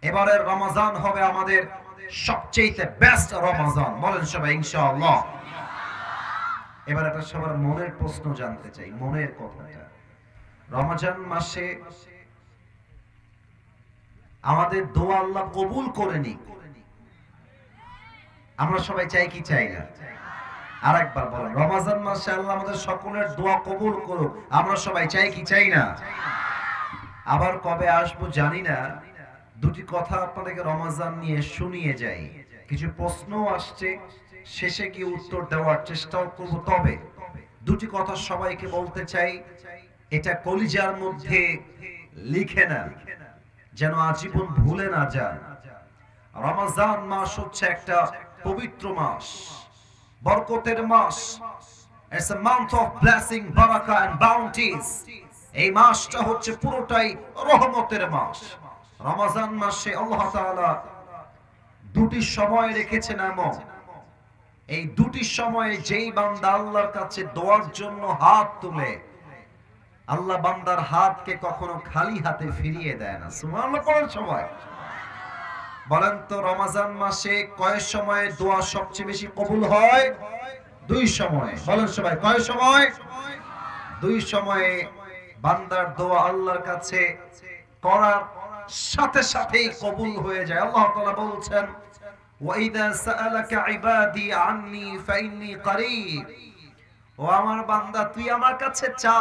এবারের রমজান হবে আমাদের সবচেয়ে বেস্ট রমজান, বলেন সবাই ইনশাআল্লাহ। এবার একটা সবার মনের প্রশ্ন জানতে চাই, মনের কথাটা। রমজান মাসে আমাদের দোয়া আল্লাহ কবুল করে নিক, আমরা সবাই চাই কি চাই না? আরেকবার বলেন, রমজান মাসে আল্লাহ আমাদের সকলের দোয়া কবুল করুক, আমরা সবাই চাই কি চাই না? আবার কবে আসবো জানি না। দুটি কথা আপনাদেরকে রমজান নিয়ে শুনিয়ে যাই, কিছু প্রশ্ন আসছে, শেষে গিয়ে উত্তর দেওয়ার চেষ্টাও করব। তবে দুটি কথা সবাইকে বলতে চাই, এটা কলিজার মধ্যে লিখে না, যেন আজীবন ভুলে না যান। রমজান মাস হচ্ছে একটা পবিত্র মাস, বরকতের মাস। It's a month of blessing, barakah and bounties. এই মাসটা হচ্ছে পুরোটাই রহমতের মাস। রমজান মাসে আল্লাহ তাআলা দুটি সময় রেখেছেন এমন, এই দুটি সময়ে যেই বান্দা আল্লাহর কাছে দোয়ার জন্য হাত তুলে, আল্লাহ বান্দার হাতকে কখনো খালি হাতে ফিরিয়ে দেয় না। সুবহানাল্লাহ পড়েন সবাই। বলেন তো রমজান মাসে কয় সময়ে দোয়া সবচেয়ে বেশি কবুল হয়? দুই সময়ে। বলেন সবাই, কয় সময়? দুই সময়ে বান্দার দোয়া আল্লাহর কাছে করার সাথে সাথেই কবুল হয়ে যায়। আল্লাহ তাআলা বলছেন, ওয়াইদা সাআলাকা ইবাদি আন্নী ফাইন্নী করিব। ও আমার বান্দা, তুই আমার কাছে চা,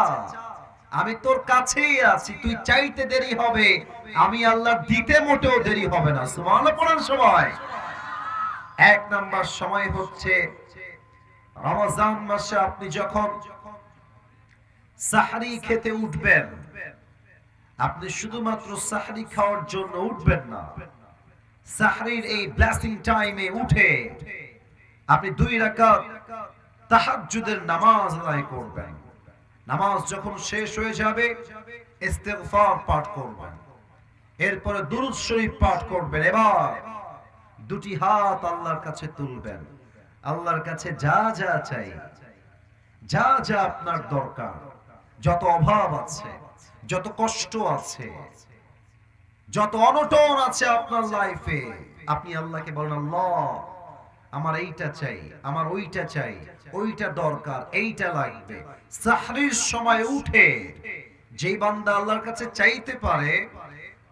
আমি তোর কাছেই আছি। তুই চাইতে দেরি হবে, আমি আল্লাহ দিতে মোটেও দেরি হবে না। সুবহানাল্লাহ পড়েন সবাই। এক নাম্বার সময় হচ্ছে রমজান মাসে আপনি যখন সাহরি খেতে উঠবেন, আপনি শুধুমাত্র সাহরি খাওয়ার জন্য উঠবেন না। সাহরির এই ব্লেসিং টাইমে উঠে আপনি 2 রাকাত তাহাজ্জুদের নামাজ আদায় করবেন। নামাজ যখন শেষ হয়ে যাবে, ইস্তিগফার পাঠ করবেন, এরপরে দুরূদ শরীফ পাঠ করবেন। এবার দুটি হাত আল্লাহর কাছে তুলবেন, আল্লাহর কাছে যা যা চাই, যা যা আপনার দরকার, যত অভাব আছে, যত কষ্ট আছে, যত অনটন আছে আপনার লাইফে, আপনি আল্লাহকে বলেন, আল্লাহ আমার এইটা চাই, আমার ওইটা চাই, ওইটা দরকার, এইটা লাগবে। সাহরির সময় উঠে যেই বান্দা আল্লাহর কাছে চাইতে পারে,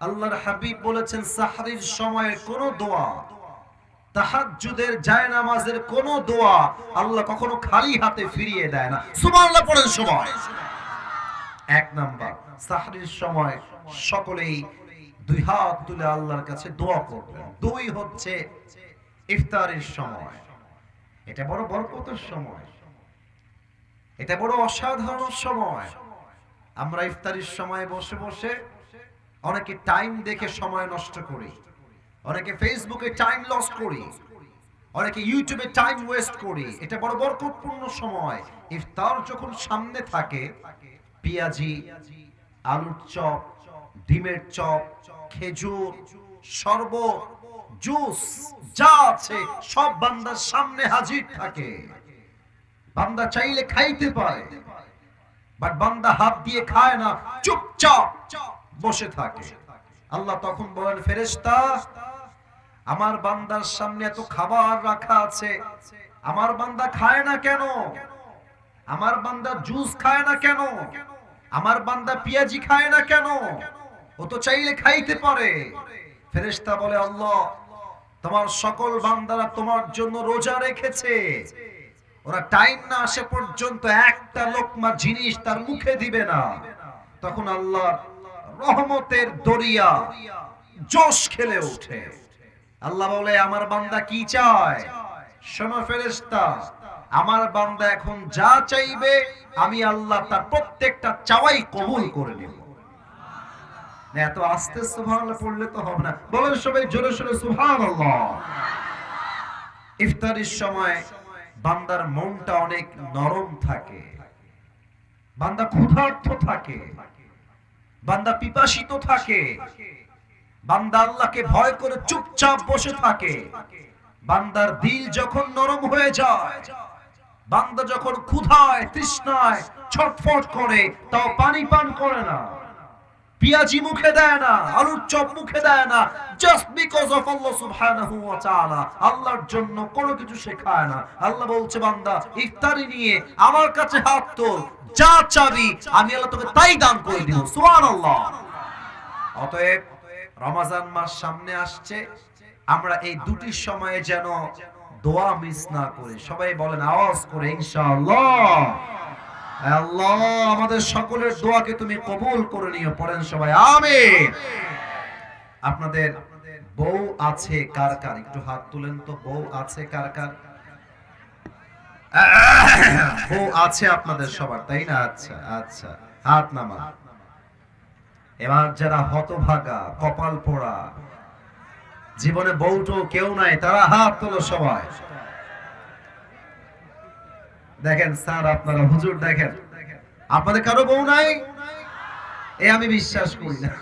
আল্লাহর হাবিব বলেছেন সাহরির সময়ের কোন দোয়া, তাহাজ্জুদের জায়নামাজের কোন দোয়া আল্লাহ কখনো খালি হাতে ফিরিয়ে দেয় না। সুবহানাল্লাহ পড়েন সবাই। এক নাম্বার, সাহরির সময় সকলেই 2 হাত তুলে আল্লাহর কাছে দোয়া করবেন। 2 হচ্ছে ইফতারের সময়, এটা বড় বরকতের সময়, এটা বড় অসাধারণ সময়। আমরা ইফতারের সময় বসে বসে অনেকে টাইম দেখে সময় নষ্ট করি, অনেকে ফেসবুকে টাইম লস করি, অনেকে ইউটিউবে টাইম ওয়েস্ট করি। এটা বড় বরকতপূর্ণ সময়। ইফতার যখন সামনে থাকে, পেঁয়াজি, আলুর চপ, ডিমের চপ, খেজুর, শরবত, জুস যা আছে সব বান্দার সামনে হাজির থাকে। বান্দা চাইলে খাইতে পারে, বাট বান্দা হাত দিয়ে খায় না, চুপচাপ বসে থাকে। আল্লাহ তখন বলেন, ফেরেশতা, আমার বান্দার সামনে এত খাবার রাখা আছে, আমার বান্দা খায় না কেন? আমার বান্দা জুস খায় না কেন? আমার বান্দা পেঁয়াজি খায় না কেন? ও তো চাইলে খাইতে পারে। ফেরেশতা বলে, আল্লাহ তোমার সকল বান্দারা তোমার জন্য রোজা রেখেছে, ওরা টাইম না আসে পর্যন্ত একটা লোকমা জিনিস তার মুখে দিবে না। তখন আল্লাহ রহমতের দরিয়া জোশ খেলে ওঠে। আল্লাহ বলে, আমার বান্দা কি চায়? শোনো ফেরেশতা, আমার বান্দা এখন যা চাইবে আমি আল্লাহ তার প্রত্যেকটা চাওয়াই কবুল করে নেব। এত আস্তে সুবহানাল্লাহ পড়লে তো হবে না, বলেন সবাই জোরে সোরে সুবহানাল্লাহ। ইফতারের সময় বান্দার মনটা অনেক নরম থাকে, বান্দা ক্ষুধার্ত থাকে, বান্দা পিপাসিত থাকে, বান্দা আল্লাহকে ভয় করে চুপচাপ বসে থাকে। বান্দার দিল যখন নরম হয়ে যায়, বান্দা যখন ক্ষুধায় তৃষ্ণায় ছটফট করে, তাও পানি পান করে না, পেঁয়াজি মুখে দেয় না, আলুর চপ মুখে দেয় না, জাস্ট বিকজ অফ আল্লাহ সুবহানাহু ওয়া তাআলা। আল্লাহর জন্য কোনো কিছু শেখায় না। আল্লাহ বলছে, বান্দা ইফতারি নিয়ে আমার কাছে হাত তোল, যা চাবি আমি আল্লাহ তোকে তাই দান করে দিব। সুবহানাল্লাহ। অতএব রমজান মাস সামনে আসছে, আমরা এই দুটি সময়ে যেন দোয়া মিস না করি। সবাই বলেন আওয়াজ করে ইনশাআল্লাহ। আল্লাহ আমাদের সকলের দোয়াকে তুমি কবুল করে নিও। পড়েন সবাই আমিন। আপনাদের বউ আছে কার কার? একটু হাত তুলেন তো। বউ আছে কার কার? বউ আছে আপনাদের সবার, তাই না? আচ্ছা আচ্ছা, হাত নামান। এবার যারা হতভাগা, কপাল পোড়া, জীবনে বউটো কেউ নাই, তারা হাত তোলো সবাই। দেখেন স্যার, আপনারা হুজুর দেখেন, আপনাদের কারো বউ নাই? এ আমি বিশ্বাস করি না।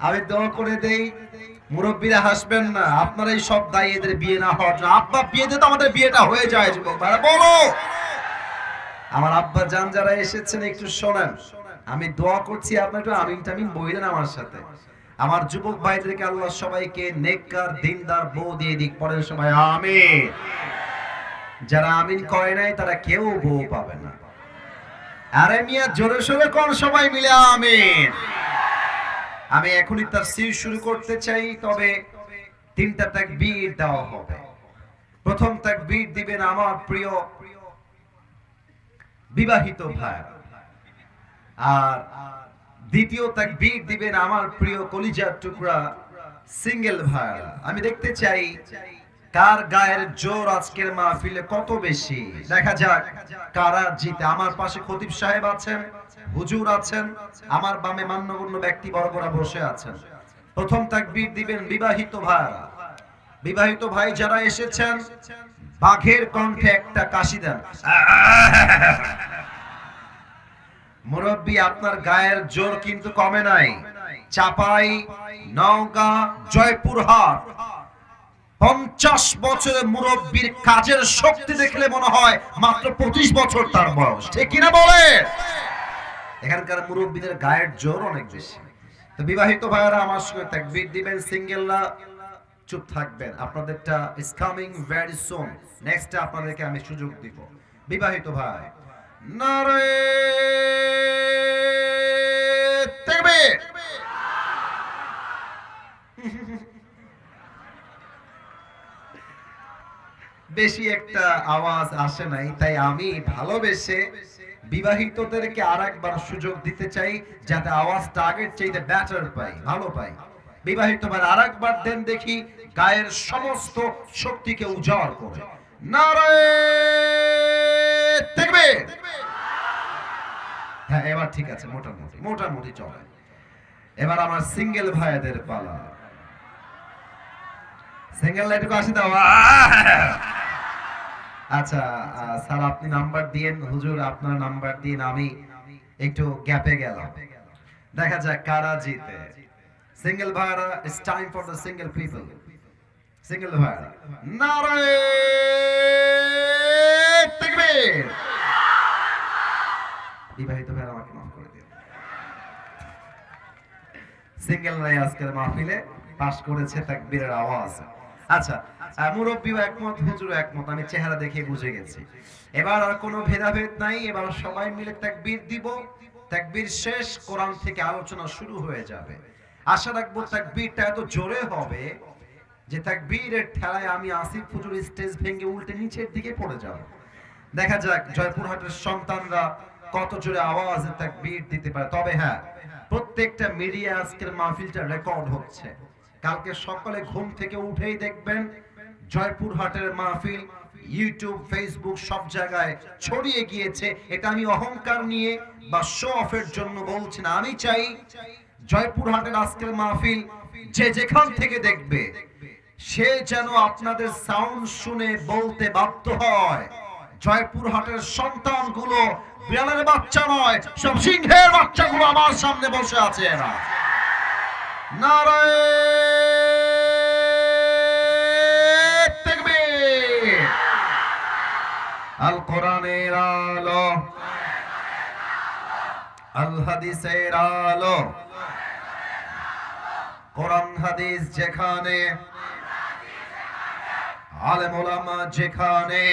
আমি দোয়া করে দেই, মুরব্বীরা হাসবেন না, আপনারাই সব দায়ী এদের বিয়ে না হওয়ার জন্য। আব্বা বিয়ে দিতে আমাদের বিয়েটা হয়ে যায়। যুবক ভাইরা বলো, আমার আব্বা জান যারা এসেছেন একটু শোনেন, আমি দোয়া করছি, আপনারা একটু আমিন টামিন বললেন আমার সাথে। আমার যুবক ভাইদেরকে আল্লাহ সবাইকে নেককার দিনদার বউ দিয়ে দিক। পড়েন সবাই আমিন। যারা আমিন কয় নাই তারা কেউ বউ পাবে না। আরে মিয়া জোরে সোরে কোন সবাই মিলে আমিন। আমি এখনই তাফসীর শুরু করতে চাই, তবে তিনটা তাকবীর দেওয়া হবে। প্রথম তাকবীর দিবেন আমার প্রিয় বিবাহিত ভাই, আর দ্বিতীয় তাকবীর দিবেন আমার প্রিয় কলিজার টুকরা সিঙ্গেল ভাই। আমি দেখতে চাই কার গায়ের জোর আজকের মাহফিলে কত বেশি। দেখা যাক কারা জিতে। আমার পাশে খতিব সাহেব আছেন, হুজুর আছেন, আমার বামে মান্যগণ্য ব্যক্তি বর্গরা বসে আছেন। প্রথম তাকবীর দিবেন বিবাহিত ভাইরা। বিবাহিত ভাই যারা এসেছেন, বাঘের কণ্ঠে একটা কাশি দেন। মুরব্বী, আপনার গায়ের জোর কিন্তু কমে নাই। চাপাই, নওগাঁ, জয়পুরহাট 50 বছরের মুরব্বীর কাজের শক্তি দেখলে মনে হয় মাত্র 25 বছর তার বয়স। ঠিক কিনা বলে? এখানকার মুরব্বীদের গায়ের জোর অনেক বেশি। তো বিবাহিত ভাইরা আমার সঙ্গে তাকবীর দিবেন, সিঙ্গেলরা চুপ থাকবেন। আপনাদেরটা is coming very soon. Next আপনাদেরকে আমি সুযোগ দিব। বিবাহিত ভাই নারে তাকবীর। বেশি একটা আওয়াজ আসে নাই, তাই আমি ভালোবেসে বিবাহিতদেরকে আরেকবার সুযোগ দিতে চাই, যাতে আওয়াজটা আগের চাইতে বেটার পাই, ভালো পাই। বিবাহিত ভাই আরেকবার দেন দেখি, গায়ের সমস্ত শক্তিকে উজাড় করে নারে তাকবীর। হ্যাঁ, এবার ঠিক আছে, মোটামুটি মোটামুটি চলে। এবার আমার সিঙ্গেল ভাইদের পালা। সিঙ্গেল লাইটকে আসি দাও। আচ্ছা স্যার, আপনি নাম্বার দিয়েন, হুজুর আপনার নাম্বার দিন, আমি একটু গ্যাপে গেলাম। দেখা যাক কারা জিতে। সিঙ্গেল ভাইরা, it's time for the single people. Single ভাইরা নারে তাকবীর। বিবাহিত ভাইরা আমাকে মাফ করে দিন। সিঙ্গেল রাই আজকের মাহফিলে পাস করেছে তাকবীরের আওয়াজ। আচ্ছা, মুরব্বীও একমত, হুজুরও একমত, আমি চেহারা দেখে বুঝে গেছি। এবার আর কোনো ভেদাভেদ নাই, এবার সবাই মিলে তাকবীর দিব। তাকবীর শেষ, কোরআন থেকে আলোচনা শুরু হয়ে যাবে। আশা রাখবো তাকবীরটা এত জোরে হবে যে তাকবীরের ঠেলায় আমি আসিফ হুজুর স্টেজ ভেঙে উল্টে নিচের দিকে পড়ে যাব। দেখা যাক জয়পুরহাটের সন্তানরা কত জোরে আওয়াজে তাকবীর দিতে পারে। তবে হ্যাঁ, প্রত্যেকটা মিডিয়া আজকের মাহফিলটা রেকর্ড হচ্ছে। কালকে সকালে ঘুম থেকে উঠেই দেখবেন জয়পুরহাটের মাহফিল ইউটিউব, ফেসবুক সব জায়গায় ছড়িয়ে গিয়েছে। এটা আমি অহংকার নিয়ে বা শো অফের জন্য বলছি না। আমি চাই জয়পুরহাটের আজকের মাহফিল যে যেখান থেকে দেখবে সে যেন আপনাদের সাউন্ড শুনে বলতে বাধ্য হয়, জয়পুরহাটের সন্তানগুলো বিড়ালের বাচ্চা নয়, সব সিংহের বাচ্চাগুলো আমার সামনে বসে আছে। এরা নারে তাকবীর। আল কোরআনের আলো, আল হাদিসের আলো, কোরআন হাদিস যেখানে, আলেম ওলামা যেখানে,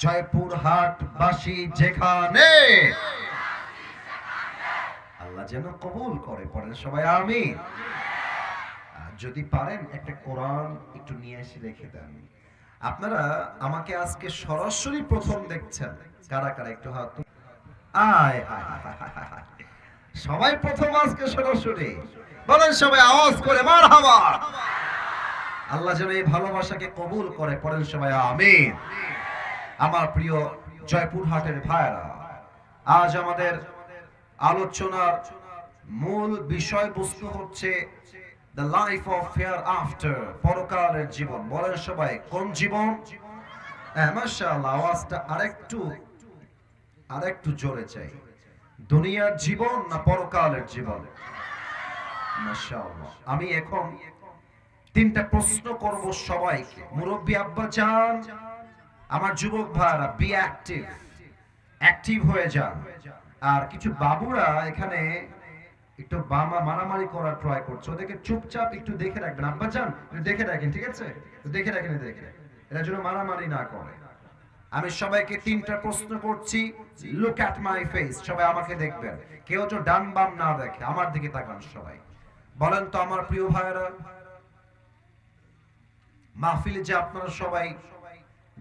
জয়পুরহাট বাসী যেখানে, আল্লাহ যেন কবুল করে। পড়েন সবাই আমিন। যদি পারেন একটা কোরআন একটু নিয়ে এসে রেখে দেন। আপনারা আমাকে আজকে সরাসরি প্রথম দেখছেন, কারা কারা একটু হাত, আয় সবাই প্রথম আজকে সরাসরি বলেন সবাই আওয়াজ করে মারহাবা। আল্লাহ যেন এই ভালোবাসাকে কবুল করে। পড়েন সবাই আমিন। আমার প্রিয় জয়পুরহাটের ভাইরা, আজ আমাদের আলোচনার মূল বিষয়বস্তু হচ্ছে the life of hereafter, পরকালের জীবন। বলেন সবাই কোন জীবন? মাশাআল্লাহ, আওয়াজটা আরেকটু জোরে চাই। দুনিয়ার জীবন না পরকালের জীবন? মাশাআল্লাহ। আমি এখন তিনটা প্রশ্ন করব সবাইকে। মুরব্বী আব্বা জান, আমার যুবক ভাইরা, বি অ্যাক্টিভ হয়ে যান। আর কিছু বাবুরা এখানে একটু বামা মারামারি করার ট্রাই করছে, ওদেরকে চুপচাপ একটু দেখে রাখবেন। আব্বা জান দেখে রাখেন, ঠিক আছে? দেখে রাখেন, এরা যেন মারামারি না করে। আমি সবাইকে তিনটা প্রশ্ন করছি, লুক অ্যাট মাই ফেস। সবাই আমাকে দেখবেন, কেউ তো ডান বাম না দেখে, আমার দিকে তাকান সবাই। বলেন তো আমার প্রিয় ভাইরা, মাহফিলে যে আপনারা সবাই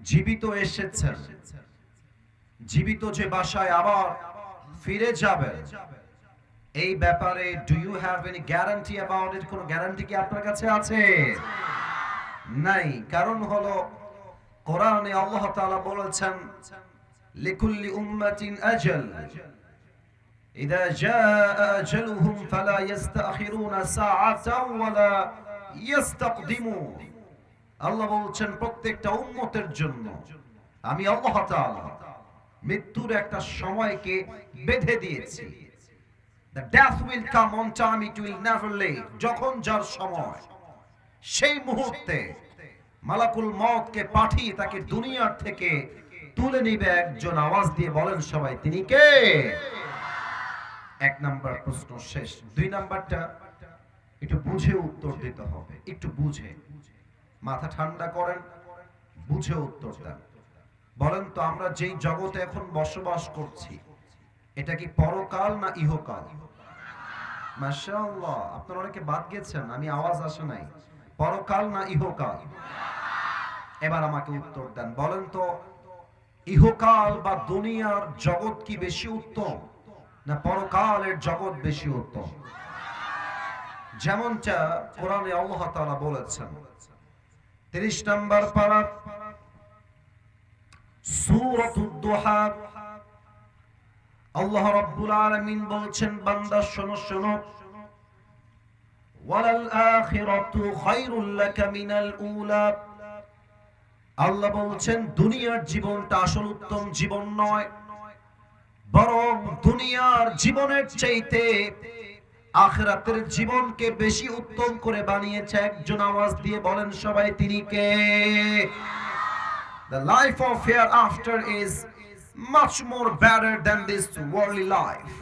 জীবিত এসেছেন, জীবিত যে বাসায় আবার ফিরে যাবেন, এই ব্যাপারে do you have any guarantee about it? কোনো গ্যারান্টি কি আপনার কাছে আছে? নাই। কারণ হলো কোরআনে আল্লাহ তাআলা বলেছেন লিকুল্লি উম্মাতিন আজাল ইযা জাআ আজালুহুম ফালা ইস্তাখিরুনা সাআতাও ওয়ালা ইস্তাকদিমুন। আল্লাহ বলছেন প্রত্যেকটা উম্মতের জন্য আমি আল্লাহ তাআলা মৃত্যুর একটা সময়কে বেঁধে দিয়েছি। The death will come on time, it will never late. যখন যার সময়, সেই মুহূর্তে মালাকুল মউতকে পাঠিয়ে তাকে দুনিয়ার থেকে তুলে নিবে একজন। আওয়াজ দিয়ে বলেন সবাই, তিনি কে? এক নাম্বার প্রশ্ন শেষ। দুই নাম্বারটা একটু বুঝে উত্তর দিতে হবে, একটু বুঝে, মাথা ঠান্ডা করেন, বুঝে উত্তর দেন। বলেন তো আমরা যেই জগতে এখন বসবাস করছি, এটা কি পরকাল না ইহকাল? মাশাআল্লাহ, আপনারা অনেকে বাদ গেছেন, আমি আওয়াজ আসে নাই। পরকাল না ইহকাল? এবার আমাকে উত্তর দেন। বলেন তো ইহকাল বা দুনিয়ার জগৎ কি বেশি উত্তম না পরকালের জগৎ বেশি উত্তম? যেমনটা কোরআনে আল্লাহ তাআলা বলেছেন 30 নম্বর পারা সূরাতুদ দুহা, আল্লাহ রাব্বুল আলামিন বলছেন, বান্দা শোনো শোনো, ওয়ালাল আখিরাতু খায়রুল লাকা মিনাল উলা। আল্লাহ বলছেন দুনিয়ার জীবনটা আসল উত্তম জীবন নয়, বরং দুনিয়ার জীবনের চাইতে আখিরাতের জীবনকে বেশি উত্তম করে বানিয়েছে একজন। আওয়াজ দিয়ে বলেন সবাই, তিনি কে? The life of hereafter is much more better than this worldly life.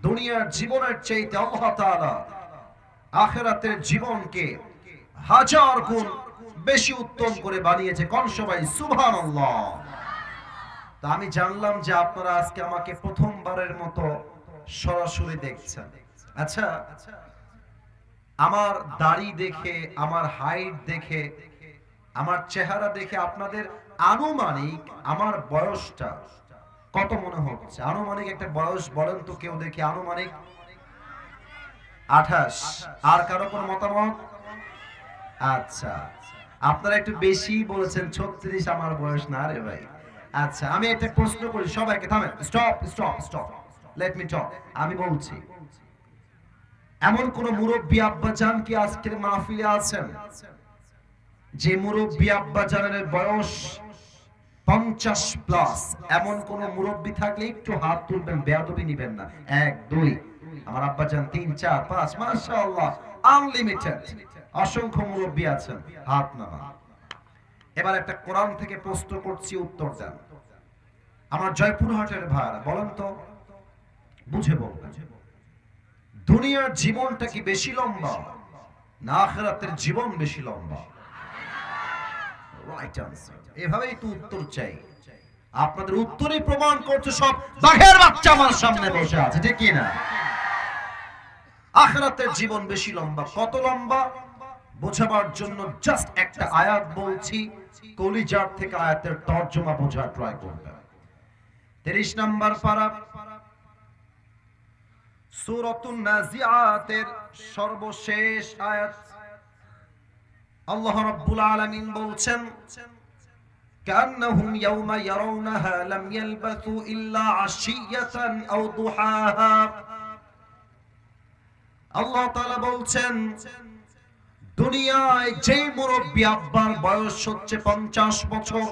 দুনিয়ার জীবনের চাইতে আল্লাহ তাআলা আখিরাতের জীবনকে হাজার গুণ বেশি উত্তম করে বানিয়েছে। কোন সবাই সুবহানাল্লাহ। তা আমি জানলাম যে আপনারা আজকে আমাকে প্রথমবারের মতো সরাসরি দেখছেন। আচ্ছা, আমার দাড়ি দেখে, আমার হাইট দেখে, আমার চেহারা দেখে আপনাদের আনুমানিক আমার বয়সটা কত মনে হচ্ছে? আনুমানিক একটা বয়স বলেন তো কেউ দেখে। আনুমানিক 28। আর কারো কোনো মতামত? আচ্ছা, আপনারা একটু বেশি বলেছেন 36 আমার বয়স না রে ভাই। আচ্ছা, আমি একটা প্রশ্ন করি সবাইকে, থামেন, স্টপ, লেট মি টক। আমি বলছি, এমন কোন মুরব্বী আব্বা জান কি আজকের মাহফিলে আছেন যে মুরব্বী আব্বা জানের বয়স 50 প্লাস? এমন কোন মুরব্বী থাকলে একটু হাত তুলবেন, বেয়াদবি নিবেন না। 1 2, আমার আব্বা জান 3 4 5, মাশাআল্লাহ, আনলিমিটেড অসংখ্য মুরব্বী আছেন, হাত নামান। এবার একটা কোরআন থেকে প্রশ্ন করছি, উত্তর দেন। আমার জয়পুরহাটের ভাইরা বলেন তো, বুঝে বলবেন, দুনিয়ার জীবনটা কি বেশি লম্বা না আখিরাতের জীবন বেশি লম্বা? Right answer. এভাবেই তো উত্তর চাই। আপনাদের উত্তরই প্রমাণ করছে সব বাঘের বাচ্চা আমার সামনে বসে আছে, ঠিক কি না? আখিরাতের জীবন বেশি লম্বা। কত লম্বা বোঝাবার জন্য জাস্ট একটা আয়াত বলছি, কলিজার থেকে আয়াতের তর্জমা বোঝার ট্রাই করবেন। 30 নম্বর পারা, সূরাতুন নাজিআতের সর্বশেষ আয়াত। আল্লাহ রাব্বুল আলামিন বলছেন, কান্নাহুম ইয়াওমা ইয়ারাউনাহা লাম ইয়ালবাথু ইল্লা আশিয়াতান আও দুহাহা। আল্লাহ তাআলা বলছেন, দুনিয়ায় যে মুরব্বি আব্বার বয়স হচ্ছে 50 বছর,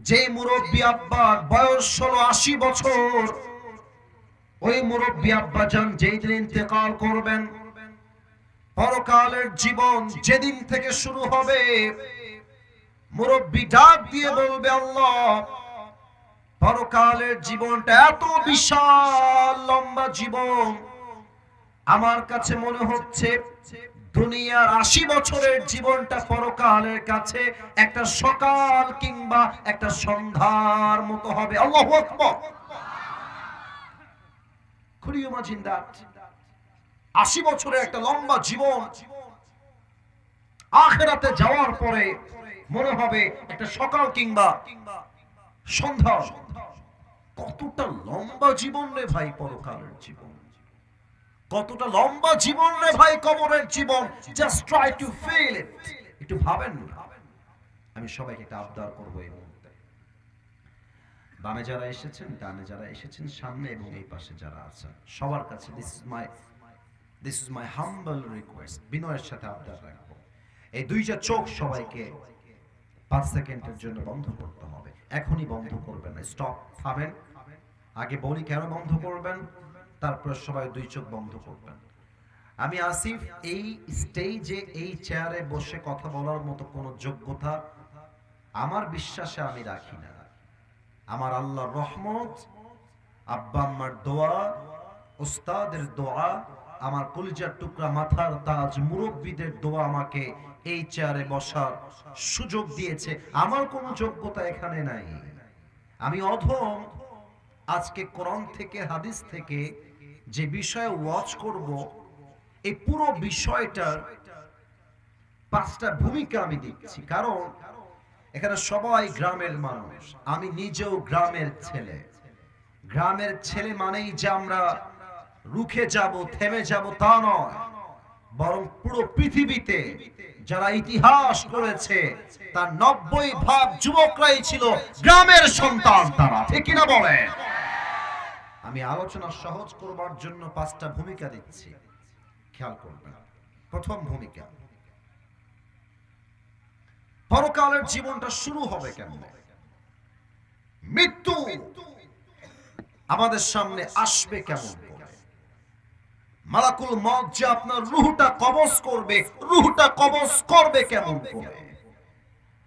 যে মুরব্বি আব্বার বয়স হলো 80 বছর, ওই মুরব্বি আব্বা জান যেই দিন ইন্তেকাল করবেন, পরকালের জীবন যেদিন থেকে শুরু হবে, মুরব্বি ডাক দিয়ে বলবে, আল্লাহ, পরকালের জীবনটা এত বিশাল লম্বা জীবন, আমার কাছে মনে হচ্ছে দুনিয়ার 80 বছরের জীবনটা পরকালের কাছে একটা সকাল কিংবা একটা সন্ধ্যার মতো হবে। আল্লাহু আকবার। Could you imagine that? 80 বছরের একটা লম্বা জীবন আখিরাতে যাওয়ার পরে মনে হবে একটা সকাল কিংবা সন্ধ্যা। কতটা লম্বা জীবন রে ভাই পরকালের জীবন, কতটা লম্বা জীবন রে ভাই কবরের জীবন। Just try to feel it. একটু ভাবেন না। আমি সবাইকে একটা আবদার করবো এই মুহূর্তে, বামে যারা এসেছেন, ডানে যারা এসেছেন, সামনে এবং এই পাশে যারা আছেন, সবার কাছে this is my humble request, বিনয়ের সাথে আবদার রাখবো, এই দুইটা চোখ সবাইকে 5 সেকেন্ডের জন্য বন্ধ করতে হবে। এখনই বন্ধ করবেন না, স্টপ, থামেন। আগে বলি কেন বন্ধ করবেন, তারপর সবাই দুই চোখ বন্ধ করবেন। আমি আসিফ এই স্টেজে এই চেয়ারে বসে কথা বলার মতো কোনো যোগ্যতা আমার বিশ্বাসে আমি রাখি না। আমার আল্লাহর রহমত, আব্বা আম্মার দোয়া, উস্তাদের দোয়া, আমার কলিজার টুকরা মাথার তাজ মুরব্বীদের দোয়া আমাকে এই চেয়ারে বসার সুযোগ দিয়েছে। আমার কোনো যোগ্যতা এখানে নাই। আমি অধম। আজকে কোরআন থেকে হাদিস থেকে যে বিষয়ে ওয়াচ করব, এই পুরো বিষয়টার 5টা ভূমিকা আমি দিচ্ছি। কারণ এখানে সবাই গ্রামের মানুষ, আমি নিজেও গ্রামের ছেলে। গ্রামের ছেলে মানেই যে আমরা রুখে যাব, থেমে যাব তা নয়, বরং পুরো পৃথিবীতে যারা ইতিহাস করেছে তার 90% যুবকরাই ছিল গ্রামের সন্তান। তারা ঠিক কিনা বলে? আমি আলোচনা সহজ করবার জন্য 5টা ভূমিকা দিচ্ছি, খেয়াল করবেন। প্রথম ভূমিকা, পরকালের জীবনটা শুরু হবে কেমনে? মৃত্যু আমাদের সামনে আসবে কেমন করে? মালাকুল মউত যে আপনার রূহটা কবজ করবে, রূহটা কবজ করবে কেমন করে?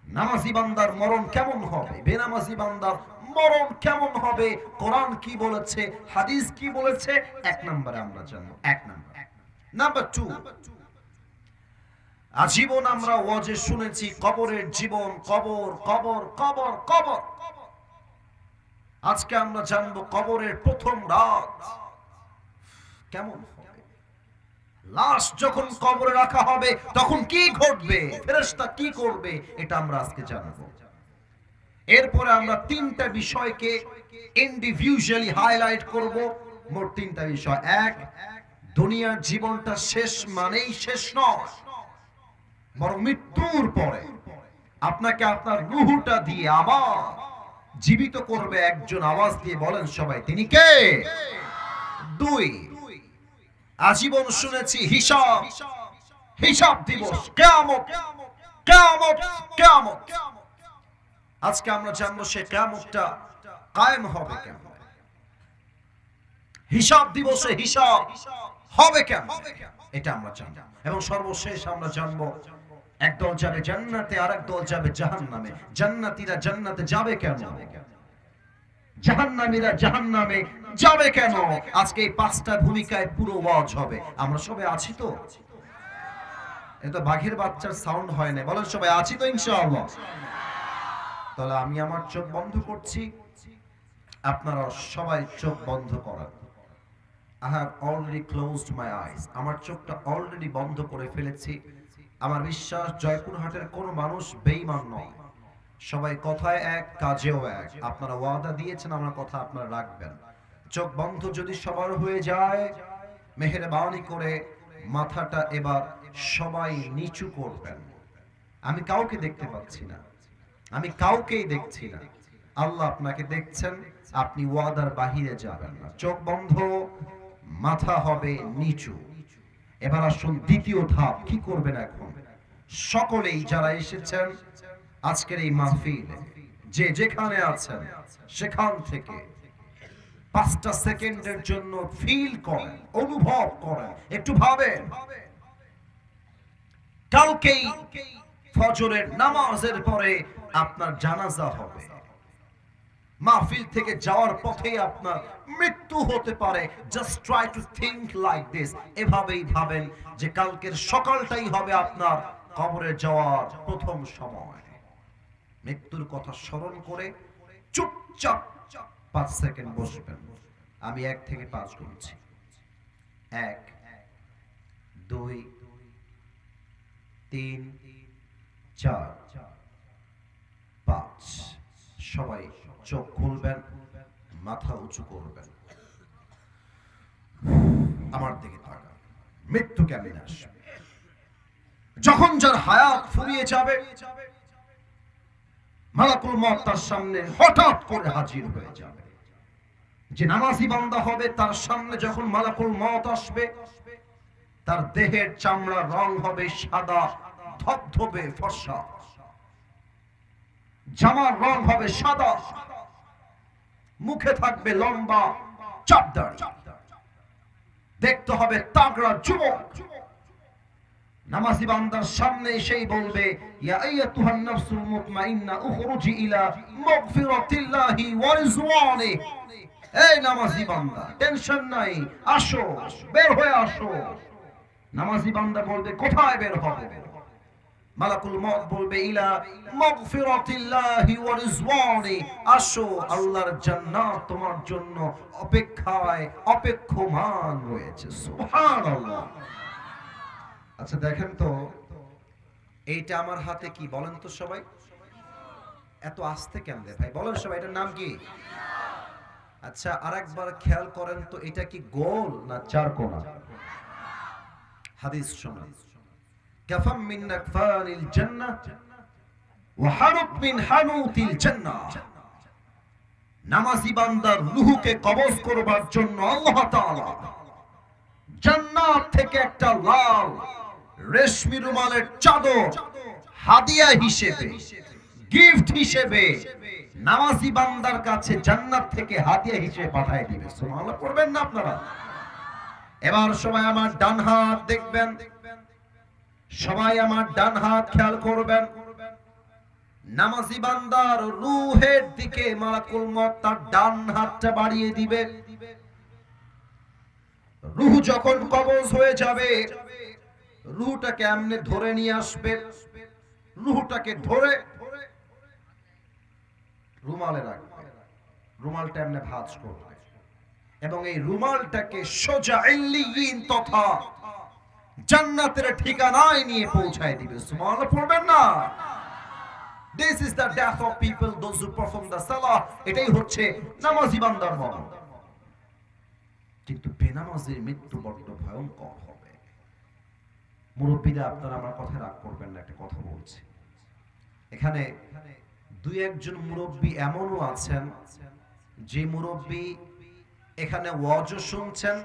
নামাজি বান্দার মরণ কেমন হবে? বেনামাজি বান্দার মরণ কেমন হবে? কোরআন কি বলেছে, হাদিস কি বলেছে? 1 নম্বরে আমরা জানবো। 1 নম্বর। নাম্বার 2, আজীবন আমরা ওয়াজে শুনেছি কবরের জীবন, কবর কবর কবর কবর। আজকে আমরা জানবো কবরের প্রথম রাত কেমন হবে। লাশ যখন কবরে রাখা হবে তখন কি ঘটবে, ফেরেশতা কি করবে, এটা আমরা আজকে জানবো। এরপরে আমরা 3টা বিষয়কে ইন্ডিভিজুয়ালি হাইলাইট করব। মোট 3টা বিষয়। 1, দুনিয়ার জীবনটা শেষ মানেই শেষ নয়, বরং মৃত্যুর পরে আপনাকে আপনার রূহটা দিয়ে আবার জীবিত করবে একজন। আওয়াজ দিয়ে বলেন সবাই, তিনি কে? 2, আজীবন শুনেছি হিসাব, হিসাব দিবস, কিয়ামত, কিয়ামত, কিয়ামত। আজকে আমরা জানবো সে কিয়ামতটা কায়েম হবে কেমন, হিসাব দিবসে হিসাব হবে কেমন, এটা আমরা জানবো। এবং সর্বশেষ আমরা জানবো একদল যাবে জান্নাতে আর একদল যাবে জাহান্নামে। জান্নাতীরা জান্নাতে যাবে কেন, জাহান্নামীরা জাহান্নামে যাবে কেন? আজকে এই 5টা ভূমিকায় পুরো ওয়াজ হবে। আমরা সবাই আছি তো? এটা বাঘের বাচ্চার সাউন্ড হয় না, বলেন সবাই আছি তো ইনশাআল্লাহ। তাহলে আমি আমার চোখ বন্ধ করছি, আপনারা সবাই চোখ বন্ধ করেন। I have already closed my eyes. আমার চোখটা অলরেডি বন্ধ করে ফেলেছি। আমার বিশ্বাস জয়পুরহাটের কোনো মানুষ বেঈমান নয়। সবাই কথায় এক, কাজেও এক। আপনারা ওয়াদা দিয়েছেন, আমার কথা আপনারা রাখবেন। চোখ বন্ধ যদি সবার হয়ে যায়, মেহেরবানি করে মাথাটা এবার সবাই নিচু করবেন। আমি কাউকে দেখতে পাচ্ছি না, আমি কাউকেই দেখছি না। আল্লাহ আপনাকে দেখছেন, আপনি ওয়াদার বাহিরে যাবেন না। চোখ বন্ধ, মাথা হবে নিচু। এবার আসুন দ্বিতীয় ধাপ, কি করবেন এখন? সকলেই যারা এসেছেন আজকের এই মাহফিলে, যে যেখানে আছেন সেখান থেকে 5টা সেকেন্ডের জন্য ফিল করেন, অনুভব করেন, একটু ভাবেন। কালকেই ফজরের নামাজের পরে আপনার জানাজা হবে। মাহফিল থেকে যাওয়ার পথে আপনার মৃত্যু হতে পারে। Just try two think like this. এভাবেই ভাবেন যে কালকের সকালটাই হবে আপনার কবরে যাওয়ার প্রথম সময়। মৃত্যুর কথা স্মরণ করে চুপচাপ 5 সেকেন্ড বসবেন। আমি 1 থেকে 5 গুনছি। 1, 2, 3, 4, 5। সবাই চোখ খুলবেন, মাথা উঁচু করবেন, আমার দিকে তাকান। মৃত্যু কেমন আসবে? যখন যার হায়াত ফুরিয়ে যাবে, মালাকুল মউত তার সামনে হঠাৎ করে হাজির হয়ে যাবে। যে নামাজি বান্দা হবে তার সামনে যখন মালাকুল মউত আসবে, তার দেহের চামড়ার রং হবে সাদা ধবধবে ফর্সা, জামার রং হবে সাদা, মুখে থাকবে লম্বা চাপ দাড়ি, দেখতে হবে তাগড়া যুবক। নামাজি বান্দার সামনে এসেই বলবে, ইয়া আইয়াতুহান নাফসুল মুতমাইন্না উখরুজি ইলা মাগফিরাতিল্লাহি ওয়া রিজওয়ানি। এই নামাজি বান্দা, টেনশন নাই, আসো, বের হয়ে আসো। নামাজি বান্দা বলবে, কোথায় বের হবে? মালাকুল মউত বলবে, ইলা মাগফিরাতিল্লাহি ওয়া রিজওয়ানি। আসো, আল্লাহর জান্নাত তোমার জন্য অপেক্ষায় অপেক্ষমান রয়েছে। সুবহানাল্লাহ। আচ্ছা দেখেন তো, এইটা আমার হাতে কি বলেন তো সবাই? এত আস্তে কেন রে ভাই? বলেন সবাই, এটার নাম কি? আচ্ছা আরেকবার খেয়াল করেন তো, এটা কি গোল না চারকোনা? হাদিস শুনুন, কাফাম মিন নাকফানিল জান্নাহ ওয়া হারুব মিন হানুতিল জান্নাহ। নামাজি বান্দার রূহকে কবজ করবার জন্য আল্লাহ তাআলা জান্নাত থেকে একটা লাল রেশমি রুমালের চাদর হাদিয়া হিসেবে, গিফট হিসেবে নামাজি বান্দার কাছে জান্নাত থেকে হাদিয়া হিসেবে পাঠিয়ে দিবে। সুবহানাল্লাহ পড়বেন না আপনারা? এবার সবাই আমার ডান হাত দেখবেন, সবাই আমার ডান হাত খেয়াল করবেন। নামাজি বান্দার রূহের দিকে মালাকুল মউত তার ডান হাতটা বাড়িয়ে দিবে। রূহ যখন কবজ হয়ে যাবে, রূহটাকে এমনি ধরে নিয়ে আসবে। রূহটাকে ধরে রুমালে রাখবে, রুমালটা এমনি ভাঁজ করবে এবং এই রুমালটাকে সোজা ইল্লিয়িন তথা জান্নাতের ঠিকানায় নিয়ে পৌঁছায় দিবে। সুবহানাল্লাহ পড়বেন না? This is the death of people, those who perform the salah. এটাই হচ্ছে নামাজি বান্দার মরণ। কিন্তু বেনামাজির মৃত্যু বড্ড ভয়ঙ্কর হবে। মুরব্বীরা আপনারা আমার কথা রাগ করবেন না, একটা কথা বলছি। এখানে 2-1 জন মুরব্বী এমনও আছেন যে মুরব্বী এখানে ওয়াজও শুনছেন,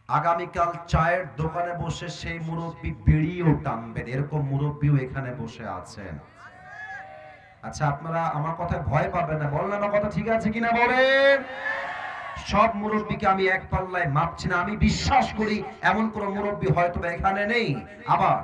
আগামীকাল চায়ের দোকানে বসে সেই মুরব্বী বিড়িও টানবেন, এরকম মুরব্বীও এখানে বসে আছেন। আচ্ছা আপনারা আমার কথা ভয় পাবেন না, বলেন আমার কথা ঠিক আছে কিনা বলেন? সব মুরব্বীকে আমি এক পাল্লায় মাপছি না। আমি বিশ্বাস করি এমন কোন মুরব্বী হয়তো এখানে নেই। আবার